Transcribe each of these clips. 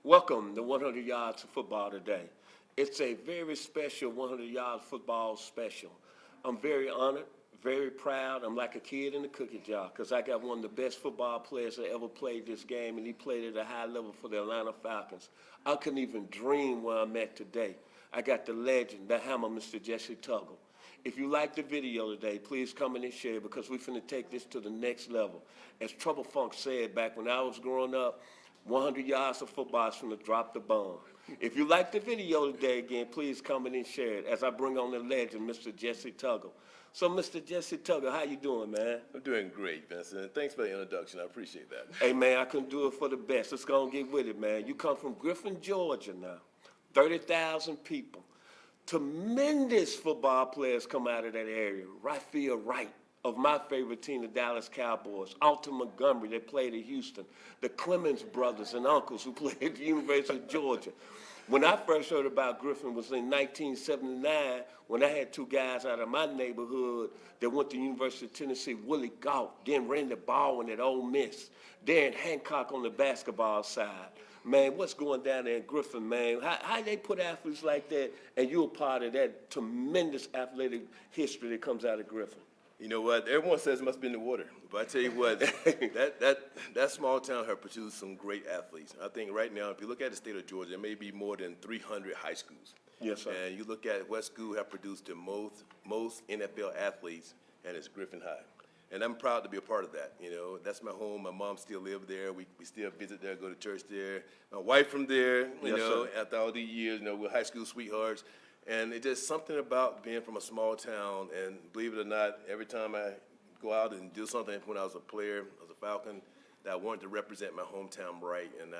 Welcome to 100 Yards of Football today. It's a very special 100 Yards Football special. I'm very honored, very proud. I'm like a kid in the cookie jar because I got one of the best football players that ever played this game, and he played at a high level for the Atlanta Falcons. I couldn't even dream where I'm at today. I got the legend, the hammer, Mr. Jessie Tuggle. If you like the video today, please comment and share because we're finna take this to the next level. As Trouble Funk said back when I was growing up, 100 yards of football is finna drop the bomb. If you like the video today, again, please comment and share it as I bring on the legend, Mr. Jessie Tuggle. So, Mr. Jessie Tuggle, how you doing, man? I'm doing great, Vincent. Thanks for the introduction. I appreciate that. Hey, man, I couldn't do it for the best. Let's go and get with it, man. You come from Griffin, Georgia now. 30,000 people. Tremendous football players come out of that area. Right field right of my favorite team, the Dallas Cowboys. Alton Montgomery, they played at Houston. The Clemens brothers and uncles who played at the University of Georgia. When I first heard about Griffin was in 1979 when I had two guys out of my neighborhood that went to the University of Tennessee, Willie Gault, then Randy Baldwin at Ole Miss, Darren Hancock on the basketball side. Man, what's going down there in Griffin, man? How they put athletes like that, and you're a part of that tremendous athletic history that comes out of Griffin? You know what? Everyone says it must be in the water. But I tell you what, that small town has produced some great athletes. I think right now, if you look at the state of Georgia, there may be more than 300 high schools. Yes, sir. And you look at what school have produced the most NFL athletes, and it's Griffin High. And I'm proud to be a part of that. You know, that's my home. My mom still lives there. We still visit there, go to church there. My wife from there, Yes, sir. after all these years, we're high school sweethearts. And it's just something about being from a small town. And believe it or not, every time I go out and do something when I was a player, as a Falcon, that I wanted to represent my hometown right. And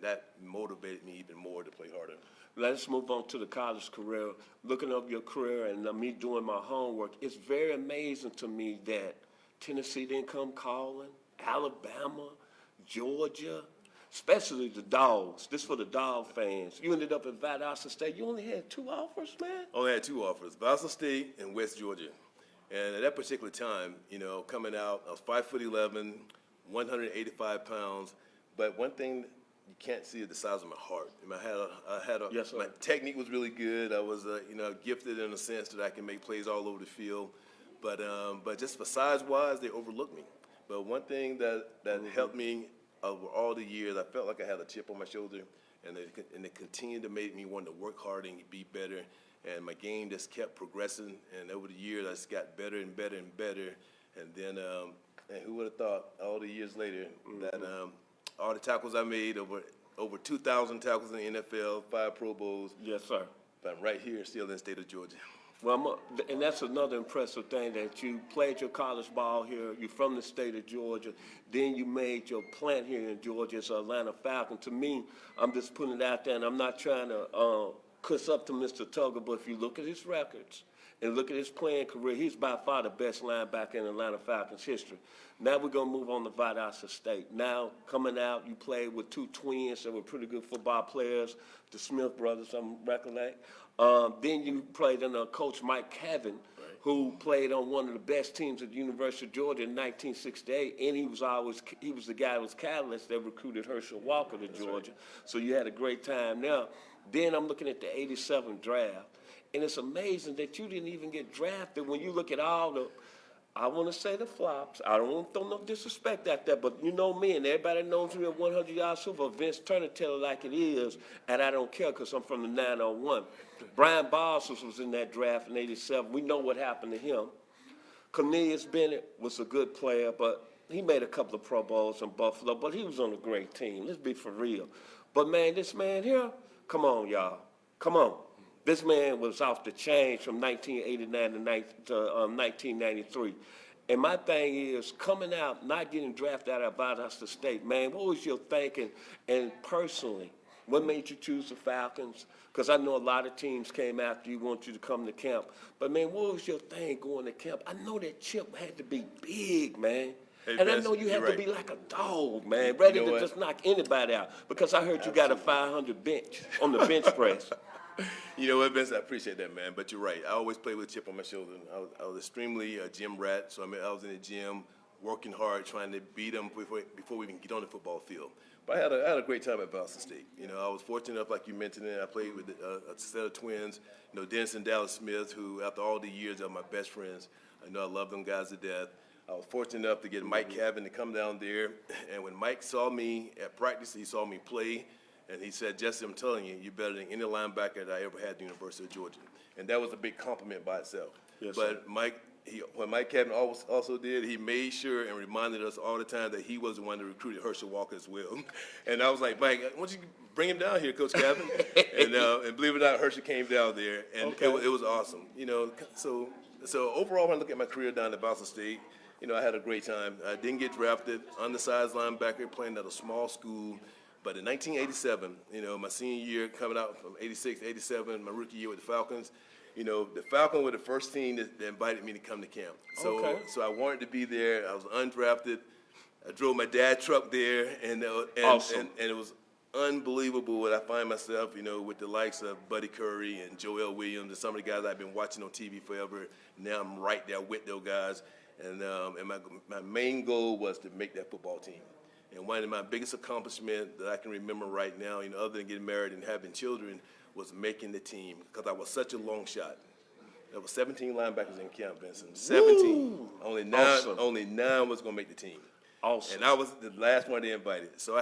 that motivated me even more to play harder. Let's move on to the college career. Looking up your career and me doing my homework, it's very amazing to me that Tennessee didn't come calling, Alabama, Georgia, especially the Dogs. This for the Dog fans. You ended up at Valdosta State. You only had 2 offers, man? Only had 2 offers, Valdosta State and West Georgia. And at that particular time, coming out, I was 5'11", 185 pounds. But one thing you can't see is the size of my heart. Yes, sir. My technique was really good. I was, gifted in a sense that I can make plays all over the field. But just for size-wise, they overlooked me. But one thing that helped me over all the years, I felt like I had a chip on my shoulder, and it continued to make me want to work harder and be better. And my game just kept progressing, and over the years, I just got better and better and better. And then, and who would have thought all the years later that all the tackles I made, over 2,000 tackles in the NFL, 5 Pro Bowls. Yes, sir. But I'm right here still in the state of Georgia. Well, and that's another impressive thing that you played your college ball here. You're from the state of Georgia. Then you made your plant here in Georgia as an Atlanta Falcon. To me, I'm just putting it out there, and I'm not trying to cuss up to Mr. Tuggle, but if you look at his records and look at his playing career, he's by far the best linebacker in Atlanta Falcons history. Now we're going to move on to Valdosta State. Now, coming out, you played with 2 twins that were pretty good football players, the Smith brothers, I recollect. Then you played under Coach Mike Cavan, who played on one of the best teams at the University of Georgia in 1968, and he was the guy that was catalyst that recruited Herschel Walker to Georgia. So you had a great time now. Then I'm looking at the 87 draft, and it's amazing that you didn't even get drafted when you look at all the, I want to say the flops. I don't want to throw no disrespect at that, but you know me, and everybody knows me at 100 yards super. Vince Turner tell it like it is, and I don't care because I'm from the 901. Brian Boswell was in that draft in 87. We know what happened to him. Cornelius Bennett was a good player, but he made a couple of Pro Bowls in Buffalo, but he was on a great team. Let's be for real. But, man, this man here, come on, y'all. Come on. This man was off the chain from 1989 to 1993. And my thing is, coming out, not getting drafted out of Valdosta State, man, what was your thinking? And personally, what made you choose the Falcons? Because I know a lot of teams came after you, want you to come to camp. But, man, what was your thing going to camp? I know that chip had to be big, man. Hey, and Vince, I know you had right. to be like a dog, man, ready You know to what? just knock anybody out. Because I heard you got a 500 bench on the bench press. You know what, Vince? I appreciate that, man. But you're right. I always played with a chip on my shoulder. I was extremely a gym rat. So I was in the gym, working hard, trying to beat them before we even get on the football field. But I had a great time at Boston State. You know, I was fortunate enough, like you mentioned, I played with a set of twins, you know, Dennis and Dallas Smith, who after all the years are my best friends. I know I love them guys to death. I was fortunate enough to get Mike Cabin to come down there. And when Mike saw me at practice, he saw me play, and he said, Jesse, I'm telling you, you're better than any linebacker that I ever had at the University of Georgia. And that was a big compliment by itself. Yes, but Mike, what Mike Cabin also did, he made sure and reminded us all the time that he was the one that recruited Herschel Walker as well. And I was like, Mike, why don't you bring him down here, Coach Cabin? and believe it or not, Herschel came down there, and Okay. it was awesome. You know, so overall, when I look at my career down at Boston State, you know, I had a great time. I didn't get drafted, undersized linebacker, playing at a small school. But in 1987, you know, my senior year, coming out from 86, 87, my rookie year with the Falcons, you know, the Falcons were the first team that invited me to come to camp. So I wanted to be there. I was undrafted. I drove my dad's truck there, and Awesome. and it was unbelievable what I find myself, you know, with the likes of Buddy Curry and Joel Williams and some of the guys I've been watching on TV forever. Now I'm right there with those guys. And my main goal was to make that football team. And one of my biggest accomplishments that I can remember right now, you know, other than getting married and having children, was making the team, because I was such a long shot. There were 17 linebackers in camp, Vincent. 17. Woo! Only Awesome. nine was going to make the team. Awesome. And I was the last one they invited. So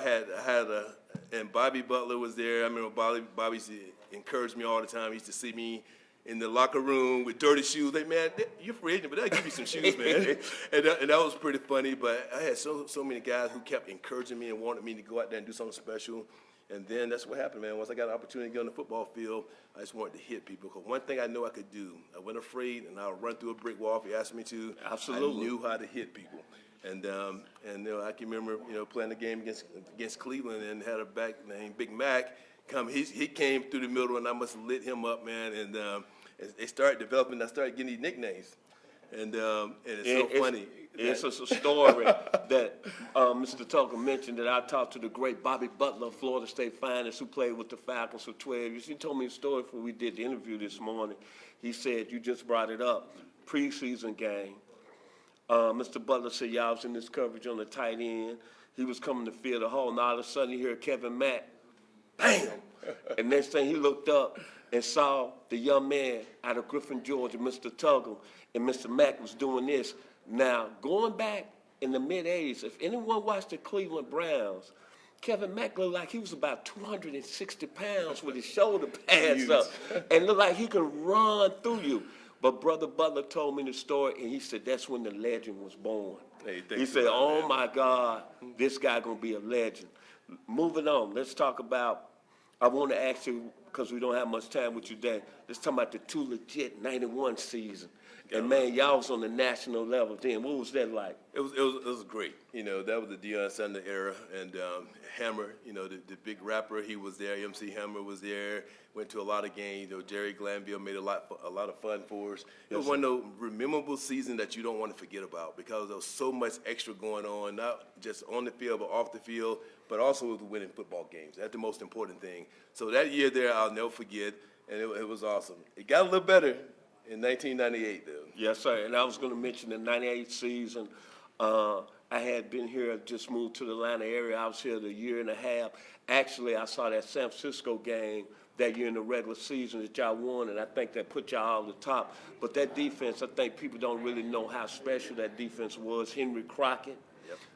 and Bobby Butler was there. I remember Bobby used to encourage me all the time. He used to see me in the locker room with dirty shoes. Like, man, you're free agent, but they'll give you some shoes, man. and that was pretty funny. But I had so many guys who kept encouraging me and wanted me to go out there and do something special. And then that's what happened, man. Once I got an opportunity to get on the football field, I just wanted to hit people. Because one thing I know I could do, I wasn't afraid, and I would run through a brick wall if you asked me to. Absolutely. I knew how to hit people. And you know, I can remember, you know, playing the game against Cleveland and had a back named Big Mac come. He came through the middle, and I must have lit him up, man. And they started developing. I started getting these nicknames. And it's so funny. It's a story that Mr. Tuggle mentioned that I talked to the great Bobby Butler, Florida State finest, who played with the Falcons for 12 years. He told me a story before we did the interview this morning. He said, you just brought it up, preseason game. Mr. Butler said, y'all was in this coverage on the tight end. He was coming to fill the hole, and all of a sudden you hear Kevin Mack, bam! And next thing he looked up and saw the young man out of Griffin, Georgia, Mr. Tuggle, and Mr. Mack was doing this. Now, going back in the mid-'80s, if anyone watched the Cleveland Browns, Kevin Mack looked like he was about 260 pounds with his shoulder pads up and looked like he could run through you. But Brother Butler told me the story, and he said that's when the legend was born. Hey, he said, oh, my God, this guy going to be a legend. Moving on, let's talk about, I want to ask you, because we don't have much time with you today, let's talk about the Too Legit 91 season. And, man, y'all was on the national level then. What was that like? It was great. You know, that was the Deion Sanders era. And Hammer, you know, the big rapper, he was there. MC Hammer was there. Went to a lot of games. You know, Jerry Glanville made a lot of fun for us. It was one of those memorable seasons that you don't want to forget about, because there was so much extra going on, not just on the field but off the field, but also with winning football games. That's the most important thing. So that year there, I'll never forget, and it was awesome. It got a little better in 1998, though. Yes, sir. And I was going to mention the 98 season. I had been here, just moved to the Atlanta area. I was here a year and a half. Actually, I saw that San Francisco game that year in the regular season that y'all won, and I think that put y'all on the top. But that defense, I think people don't really know how special that defense was. Henry Crockett,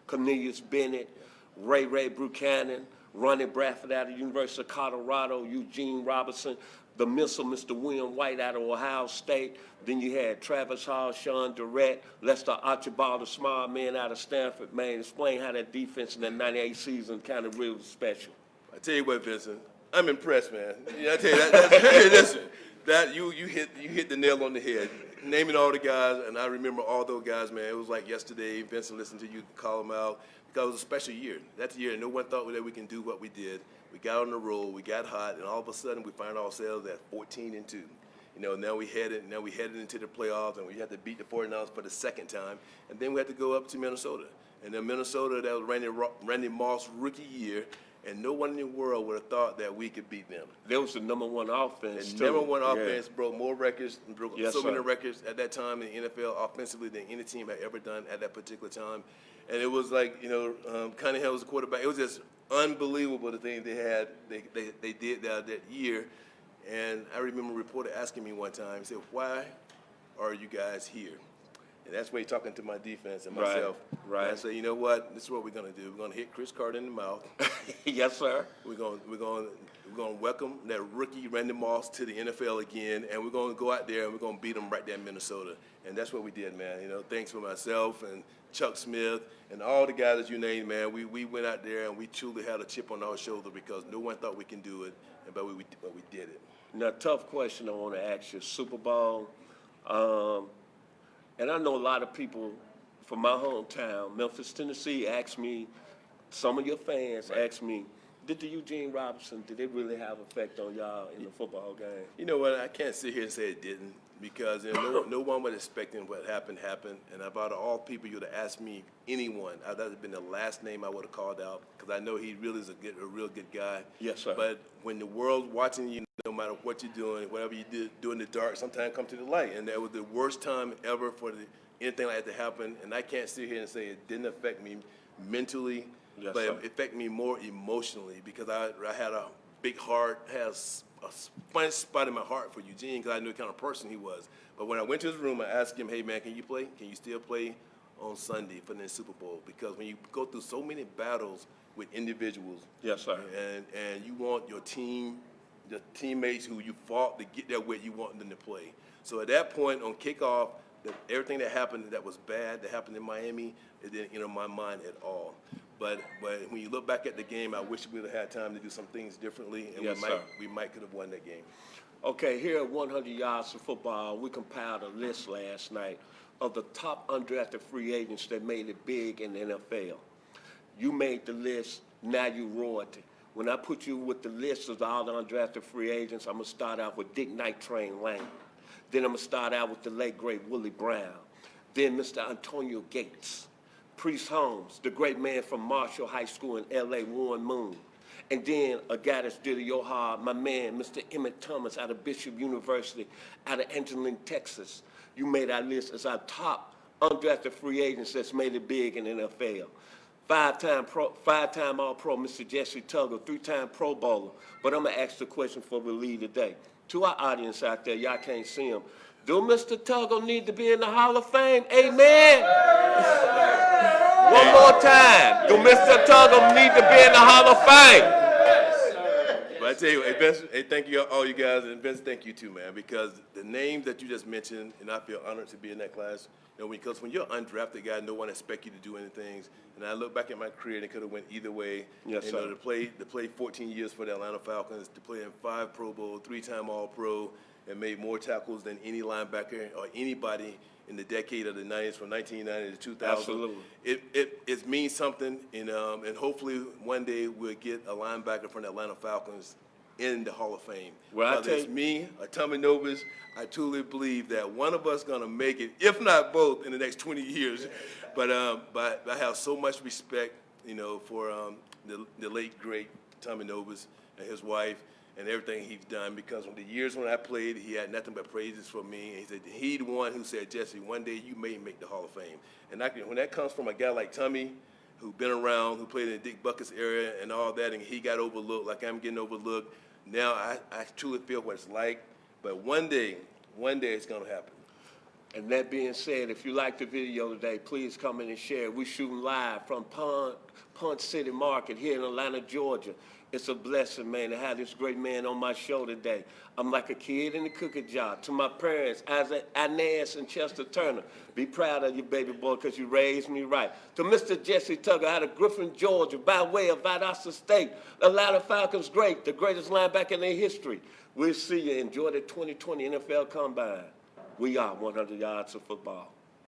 Cornelius Bennett, Ray Buchanan, Ronnie Bradford out of the University of Colorado, Eugene Robinson, the missile, Mr. William White out of Ohio State. Then you had Travis Hall, Sean Durrett, Lester Archibald, the small man out of Stanford. Man, explain how that defense in that 98 season kind of really was special. I tell you what, Vincent, I'm impressed, man. You know, I tell you hey, listen, that you hit the nail on the head. Naming all the guys, and I remember all those guys, man. It was like yesterday. Vincent listened to you call them out, because it was a special year. That year, no one thought that we can do what we did. We got on the roll, we got hot, and all of a sudden we find ourselves at 14-2. You know, now we headed into the playoffs, and we had to beat the 49ers for the second time, and then we had to go up to Minnesota. And then Minnesota, that was Randy Moss' rookie year, and no one in the world would have thought that we could beat them. That was the number one offense, The too. number one offense broke more records, broke Yes, so many sir. records at that time in the NFL offensively than any team had ever done at that particular time. And it was like, you know, Cunningham was the quarterback. It was just unbelievable the thing they did that year. And I remember a reporter asking me one time, he said, "Why are you guys here?" And that's where he's talking to my defense and myself. Right. And I said, "You know what? This is what we're gonna do. We're gonna hit Chris Carter in the mouth. Yes, sir. We're gonna welcome that rookie Randy Moss to the NFL again, and we're gonna go out there and we're gonna beat them right there in Minnesota." And that's what we did, man. You know, thanks for myself and Chuck Smith and all the guys that you named, man. We went out there and we truly had a chip on our shoulder because no one thought we can do it, but we did it. Now, tough question I want to ask you. Super Bowl, and I know a lot of people from my hometown, Memphis, Tennessee, ask me, some of your fans ask me, did the Eugene Robinson, did it really have effect on y'all in the football game? You know what? I can't sit here and say it didn't because no one was expecting what happened. And about all people, you would have asked me, anyone, that would have been the last name I would have called out because I know he really is a real good guy. Yes, sir. But when the world's watching you, no matter what you're doing, whatever you do in the dark, sometimes come to the light. And that was the worst time ever for anything like that to happen. And I can't sit here and say it didn't affect me mentally, yes, but sir. it affected me more emotionally because I had a big heart, has a funny spot in my heart for Eugene because I knew the kind of person he was. But when I went to his room, I asked him, "Hey, man, can you play? Can you still play on Sunday for the Super Bowl?" Because when you go through so many battles with individuals, Yes, sir. and you want your team, the teammates who you fought to get there with, you want them to play. So at that point on kickoff, everything that happened that was bad that happened in Miami, it didn't enter my mind at all. But when you look back at the game, I wish we would have had time to do some things differently, and Yes, we might could have won that game. Okay, here at 100 Yards of Football, we compiled a list last night of the top undrafted free agents that made it big in the NFL. You made the list, now you royalty. When I put you with the list of all the undrafted free agents, I'm going to start out with Dick Night Train Lane. Then I'm going to start out with the late, great Willie Brown. Then Mr. Antonio Gates. Priest Holmes, the great man from Marshall High School in L.A., Warren Moon. And then a guy that's did your hard, my man, Mr. Emmett Thomas out of Bishop University, out of Angeline, Texas. You made our list as our top undrafted free agents that's made it big in the NFL. Five-time All-Pro, Mr. Jessie Tuggle, 3-time Pro Bowler. But I'm going to ask the question before we leave today. To our audience out there, y'all can't see him. Do Mr. Tuggle need to be in the Hall of Fame? Amen. One more time. Do Mr. Tuggle need to be in the Hall of Fame? But I tell you, hey, Vince, hey, thank you, all you guys, and Vince, thank you too, man, because the names that you just mentioned, and I feel honored to be in that class, you know, because when you're an undrafted guy, no one expects you to do anything. And I look back at my career, and it could have went either way. Yes, you sir. know, to play 14 years for the Atlanta Falcons, to play in 5 Pro Bowl, 3-time All-Pro, and made more tackles than any linebacker or anybody in the decade of the 90s, from 1990 to 2000. Absolutely. It means something, and hopefully one day we'll get a linebacker from the Atlanta Falcons in the Hall of Fame. Well, Whether it's me or Tommy Novus, I truly believe that one of us is going to make it, if not both, in the next 20 years. But I have so much respect, you know, for the late, great Tommy Novus and his wife and everything he's done, because when the years when I played, he had nothing but praises for me. And he said he's the one who said, "Jesse, one day you may make the Hall of Fame." And when that comes from a guy like Tommy, who's been around, who played in the Dick Buckus area and all that, and he got overlooked like I'm getting overlooked, now I truly feel what it's like. But one day it's going to happen. And that being said, if you like the video today, please come in and share. We're shooting live from Punch City Market here in Atlanta, Georgia. It's a blessing, man, to have this great man on my show today. I'm like a kid in the cookie jar. To my parents, Inez and Chester Turner, be proud of you, baby boy, because you raised me right. To Mr. Jessie Tuggle out of Griffin, Georgia, by way of Valdosta State, the Atlanta Falcons great, the greatest linebacker in their history. We'll see you. Enjoy the 2020 NFL Combine. We are 100 Yards of Football.